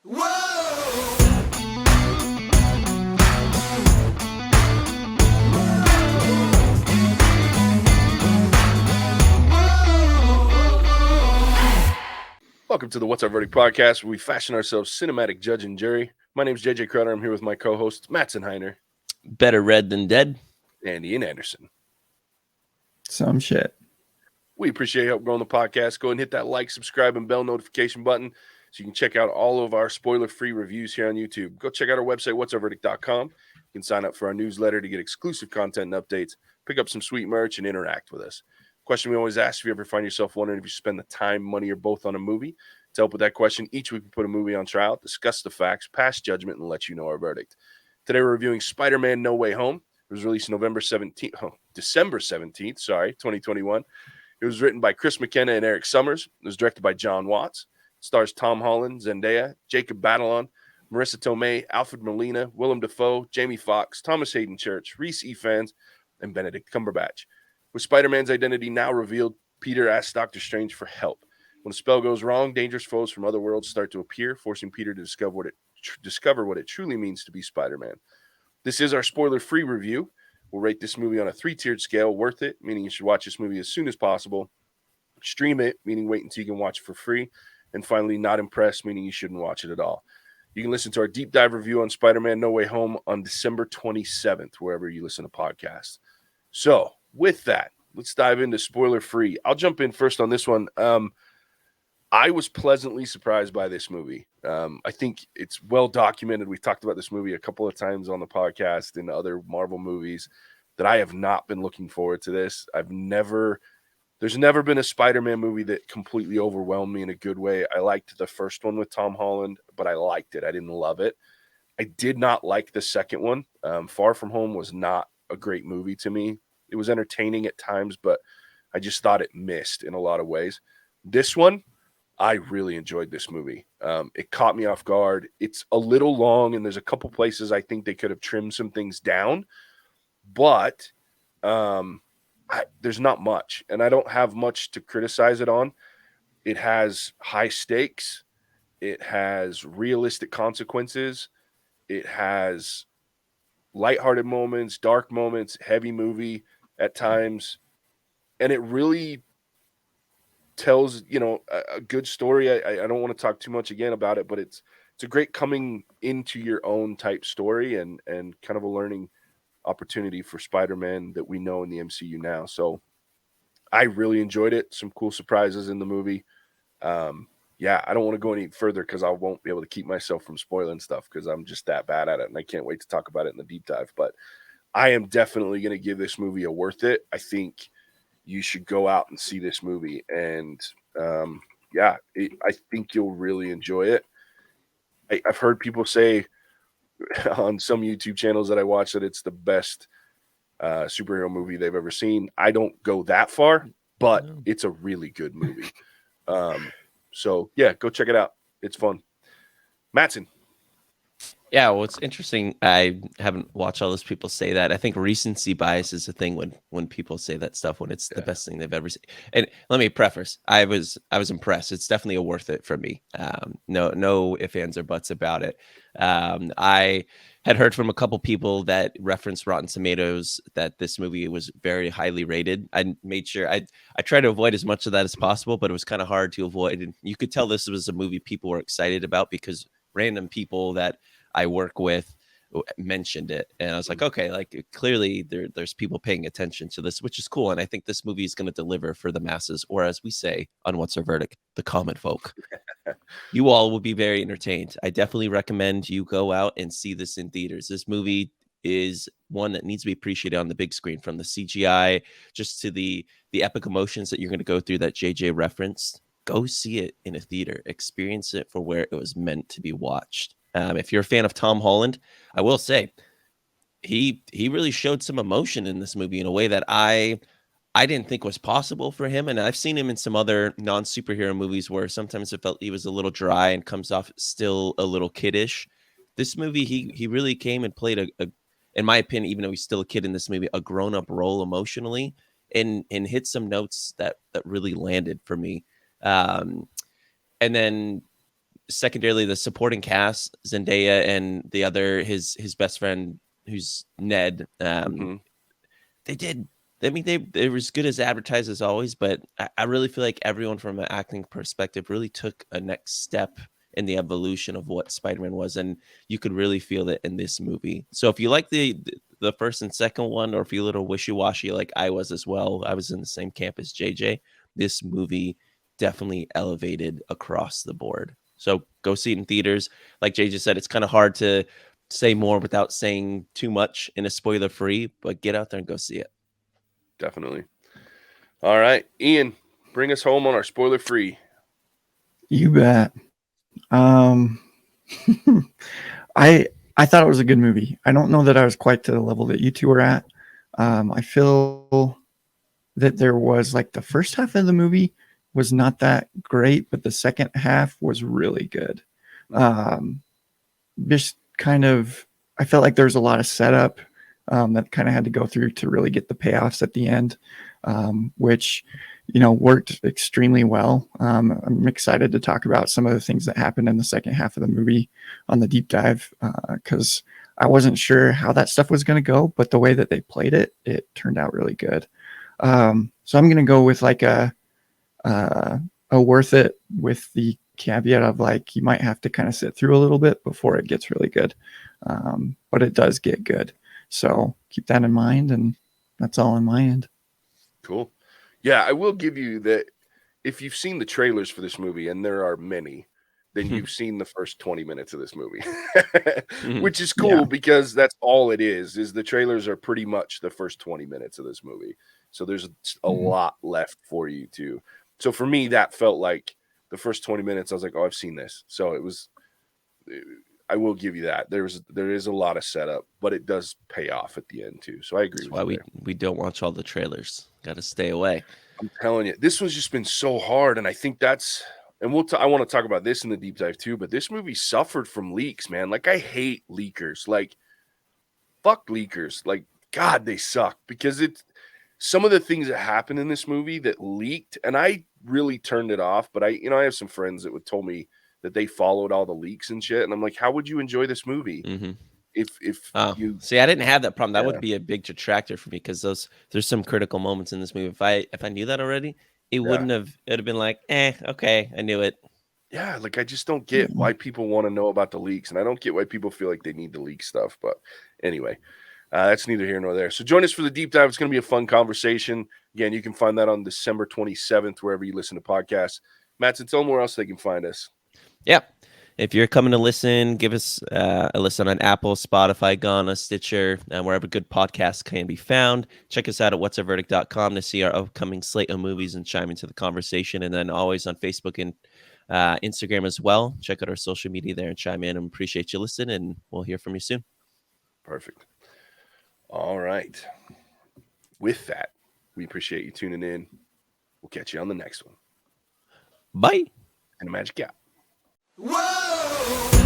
Whoa! Welcome to the What's Our Verdict podcast, where we fashion ourselves cinematic judge and jury. My name is JJ Crowder. I'm here with my co-hosts, Mattson Heiner, Better read than dead. and Ian Anderson. Some shit. We appreciate your help growing the podcast. Go ahead and hit that like, subscribe, and bell notification button so you can check out all of our spoiler-free reviews here on YouTube. Go check out our website, whatsourverdict.com. You can sign up for our newsletter to get exclusive content and updates, pick up some sweet merch, and interact with us. Question we always ask: if you ever find yourself wondering if you spend the time, money, or both on a movie. To help with that question, each week we put a movie on trial, discuss the facts, pass judgment, and let you know our verdict. Today we're reviewing Spider-Man No Way Home. It was released December 17th, 2021. It was written by Chris McKenna and Eric Summers. It was directed by John Watts. It stars Tom Holland, Zendaya, Jacob Batalon, Marissa Tomei, Alfred Molina, Willem Dafoe, Jamie Foxx, Thomas Hayden Church, Reese Ifans, and Benedict Cumberbatch. With Spider-Man's identity now revealed, Peter asks Doctor Strange for help. When a spell goes wrong, dangerous foes from other worlds start to appear, forcing Peter to discover what it truly means to be Spider-Man. This is our spoiler-free review. We'll rate this movie on a 3-tiered scale: worth it, meaning you should watch this movie as soon as possible; stream it, meaning wait until you can watch it for free; and finally, not impressed, meaning you shouldn't watch it at all. You can listen to our deep dive review on Spider-Man No Way Home on December 27th, wherever you listen to podcasts. So, with that, let's dive into spoiler-free. I'll jump in first on this one. I was pleasantly surprised by this movie. I think it's well documented. We've talked about this movie a couple of times on the podcast and other Marvel movies that I have not been looking forward to this. There's never been a Spider-Man movie that completely overwhelmed me in a good way. I liked the first one with Tom Holland, but I liked it. I didn't love it. I did not like the second one. Far From Home was not a great movie to me. It was entertaining at times, but I just thought it missed in a lot of ways. This one, I really enjoyed this movie. It caught me off guard. It's a little long, and there's a couple places I think they could have trimmed some things down, but there's not much, and I don't have much to criticize it on. It has high stakes. It has realistic consequences. It has lighthearted moments, dark moments, heavy movie at times, and it really tells a good story. I don't want to talk too much again about it, but it's a great coming into your own type story and kind of a learning opportunity for Spider-Man that we know in the MCU now. So I really enjoyed it. Some cool surprises in the movie. I don't want to go any further because I won't be able to keep myself from spoiling stuff because I'm just that bad at it, and I can't wait to talk about it in the deep dive. But I am definitely going to give this movie a worth it. I think you should go out and see this movie. And I think you'll really enjoy it. I've heard people say on some YouTube channels that I watch that it's the best superhero movie they've ever seen. I don't go that far, but it's a really good movie. Go check it out. It's fun. Mattson. Yeah, well, it's interesting. I haven't watched all those people say that. I think recency bias is a thing when people say that stuff when it's the best thing they've ever seen. And let me preface: I was impressed. It's definitely a worth it for me. No ifs, ands, or buts about it. I had heard from a couple people that referenced Rotten Tomatoes that this movie was very highly rated. I made sure I tried to avoid as much of that as possible, but it was kind of hard to avoid. And you could tell this was a movie people were excited about because random people that I work with mentioned it, and I was like, okay, like clearly there's people paying attention to this, which is cool. And I think this movie is going to deliver for the masses, or as we say on What's Our Verdict, the common folk. You all will be very entertained. I definitely recommend you go out and see this in theaters. This movie is one that needs to be appreciated on the big screen, from the CGI just to the epic emotions that you're going to go through that JJ referenced. Go see it in a theater. Experience it for where it was meant to be watched. If you're a fan of Tom Holland, I will say he really showed some emotion in this movie in a way that I didn't think was possible for him. And I've seen him in some other non-superhero movies where sometimes it felt he was a little dry and comes off still a little kiddish. This movie, he really came and played a, in my opinion, even though he's still a kid in this movie, a grown-up role emotionally, and hit some notes that really landed for me. And then secondarily, the supporting cast, Zendaya and the other, his best friend, who's Ned. They did. I mean, they were as good as advertised as always, but I really feel like everyone from an acting perspective really took a next step in the evolution of what Spider-Man was, and you could really feel it in this movie. So if you like the first and second one, or if you're a little wishy-washy like I was as well, I was in the same camp as JJ. This movie definitely elevated across the board. So go see it in theaters. Like JJ said, it's kind of hard to say more without saying too much in a spoiler-free, but get out there and go see it. Definitely. All right, Ian, bring us home on our spoiler-free. You bet. I thought it was a good movie. I don't know that I was quite to the level that you two were at. I feel that there was like the first half of the movie was not that great, but the second half was really good. Just kind of, I felt like there was a lot of setup that kind of had to go through to really get the payoffs at the end, which, worked extremely well. I'm excited to talk about some of the things that happened in the second half of the movie on the deep dive, because I wasn't sure how that stuff was going to go, but the way that they played it, it turned out really good. So I'm going to go with like a worth it, with the caveat of like, you might have to kind of sit through a little bit before it gets really good. But it does get good. So keep that in mind. And that's all on my end. Cool. Yeah, I will give you that if you've seen the trailers for this movie, and there are many, then you've seen the first 20 minutes of this movie, which is cool because that's all it is the trailers are pretty much the first 20 minutes of this movie. So there's a lot left for you to. So for me, that felt like the first 20 minutes, I was like, oh, I've seen this. So I will give you that. There is a lot of setup, but it does pay off at the end too. So I agree. That's why we don't watch all the trailers. Got to stay away. I'm telling you, this one's just been so hard, and I think that's. And I want to talk about this in the deep dive too. But this movie suffered from leaks, man. Like I hate leakers. Like fuck leakers. Like God, they suck because it's some of the things that happened in this movie that leaked, and I really turned it off. But I have some friends that would told me that they followed all the leaks and shit, and I'm like, how would you enjoy this movie if you see? I didn't have that problem. That would be a big detractor for me because there's some critical moments in this movie. If I knew that already, it'd have been like, okay, I knew it. Yeah, like I just don't get why people want to know about the leaks, and I don't get why people feel like they need to leak stuff. But anyway, that's neither here nor there. So join us for the deep dive. It's going to be a fun conversation. Again, you can find that on December 27th, wherever you listen to podcasts. Mattson, tell them where else they can find us. Yeah. If you're coming to listen, give us a listen on Apple, Spotify, Ghana, Stitcher, and wherever good podcasts can be found. Check us out at whatsaverdict.com to see our upcoming slate of movies and chime into the conversation. And then always on Facebook and Instagram as well. Check out our social media there and chime in. And appreciate you listening, and we'll hear from you soon. Perfect. All right. With that, we appreciate you tuning in. We'll catch you on the next one. Bye. And a magic out. Whoa!